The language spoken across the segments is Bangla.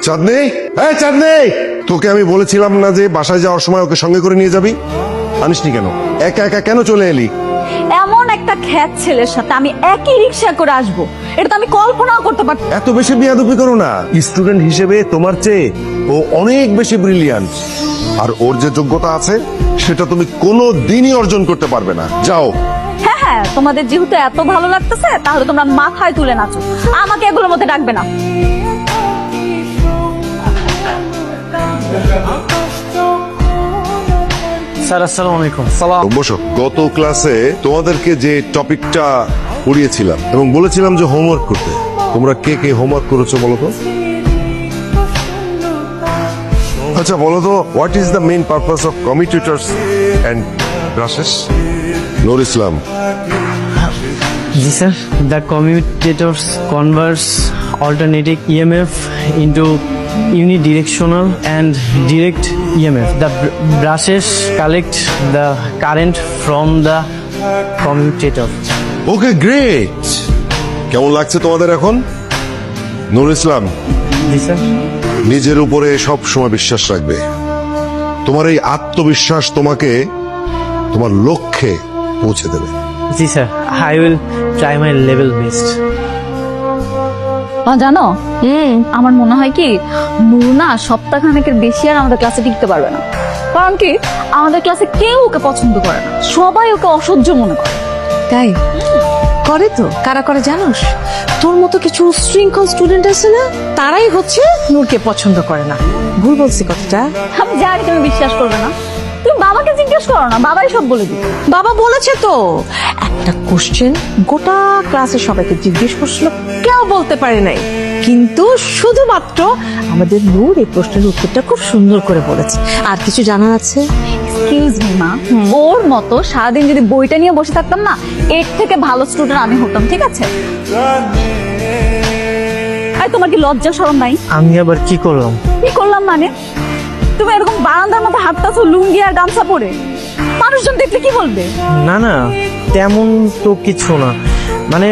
চাঁদনি, এই চাঁদনি, তোকে আমি বলেছিলাম না যে বাসায় যাওয়ার সময় ওকে সঙ্গে করে নিয়ে যাবি? আনিসনি কেন? একা একা কেন চলে এলি? এমন একটা খ্যাত ছেলের সাথে আমি একই রিক্সা করে আসবো, এটা তো আমি কল্পনাও করতে পারছি। এত বেশি বিয়াদবি করো না। স্টুডেন্ট হিসেবে তোমার চেয়ে ও অনেক বেশি ব্রিলিয়ান্ট, আর ওর যে যোগ্যতা আছে সেটা তুমি কোনো দিনই অর্জন করতে পারবে না। যাও। হ্যাঁ হ্যাঁ, তোমাদের যেহেতু এত ভালো লাগতেছে তাহলে তোমরা মাথায় তুলে নাচো, আমাকে এগুলোর মধ্যে ডাকবে না। স্যার আসসালামু আলাইকুম। বসো। গত ক্লাসে তোমাদেরকে যে টপিকটা পড়িয়েছিলাম এবং বলেছিলাম যে হোমওয়ার্ক করতে, তোমরা কে কে হোমওয়ার্ক করেছো বলো তো? আচ্ছা বলো তো, what is the main purpose of commutators and brushes? Nur Islam. জি sir, the commutators converse alternating EMF into unidirectional and direct EMF. The brushes collect the current from the commutator. Okay, great. কেমন লাগছে তোমাদের এখন? নূর ইসলাম, জি স্যার। নিজের উপরে সব সময় বিশ্বাস রাখবে। তোমার এই আত্মবিশ্বাস তোমাকে তোমার লক্ষ্যে পৌঁছে দেবে। জি sir, I will try my level best. জানো, আমার মনে হয় কি নূর না সপ্তাহখানেকের বেশি আর আমাদের ক্লাসে টিকতে পারবে না। কারণ কি, আমাদের ক্লাসে কেউ ওকে পছন্দ করে না, সবাই ওকে অসহ্য মনে করে। তাই করে তো, কারা করে জানোস? তোর মতো কিছু শৃঙ্খল স্টুডেন্ট আছে না, তারাই হচ্ছে নূরকে পছন্দ করে না। ভুল বলছি কথাটা? আমি জানি তুমি বিশ্বাস করবে না, তুমি বাবাকে জিজ্ঞেস করো না, বাবাই সব বলে দিবে। বাবা বলেছে তো, একটা কোশ্চেন গোটা ক্লাসে সবাইকে জিজ্ঞেস করছিল, কেউ বলতে পারে নাই, কিন্তু শুধুমাত্র আমাদের নূর এই প্রশ্নের উত্তরটা খুব সুন্দর করে বলেছে। আর কিছু জানার আছে? এক্সকিউজ মি মা, ওর মতো সারাদিন যদি বইটা নিয়ে বসে থাকতাম না, এর থেকে ভালো স্টুডেন্ট আমি হতাম, ঠিক আছে? আর তোমার কি লজ্জা শরম নাই? আমি আবার কি করলাম? কি করলাম মানে? তুমি এরকম বারান্দার মধ্যে হাঁটতাছো লুঙ্গি আর গামছা পরে, মানুষজন দেখলে কি বলবে? না না, তেমন তো কিছু না, মানে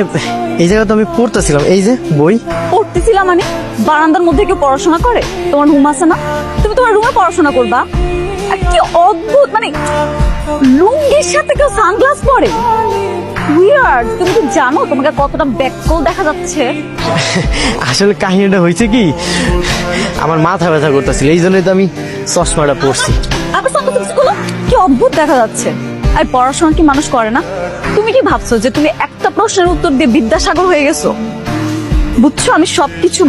এই জায়গা তো আমি পড়তেছিলাম, এই যে বই পড়তেছিলাম মানে? বারান্দার মধ্যে কেউ পড়াশোনা করে? তোমার রুম আছে না, তুমি তোমার রুমে পড়াশোনা করবা। আর কি অদ্ভুত, মানে লুঙ্গির সাথে কেউ সানগ্লাস পরে, উইয়ার্ড। তুমি কি জানো তোমাকে কতটা ব্যাককল দেখা যাচ্ছে? আসলে কাহিনীটা হয়েছে কি, আমার মাথা ব্যথা করতেছিল, এই জন্যই তো আমি চশমাটা পরছি। আবার সানগ্লাসগুলো কি অদ্ভুত দেখা যাচ্ছে। আর পড়াশোনা কি মানুষ করে না? তুমি কি ভাবছো যে তুমি একটা প্রশ্নের উত্তর দিয়ে বিদ্যাসাগর হয়ে গেছো? বুঝছো, আমি সবকিছু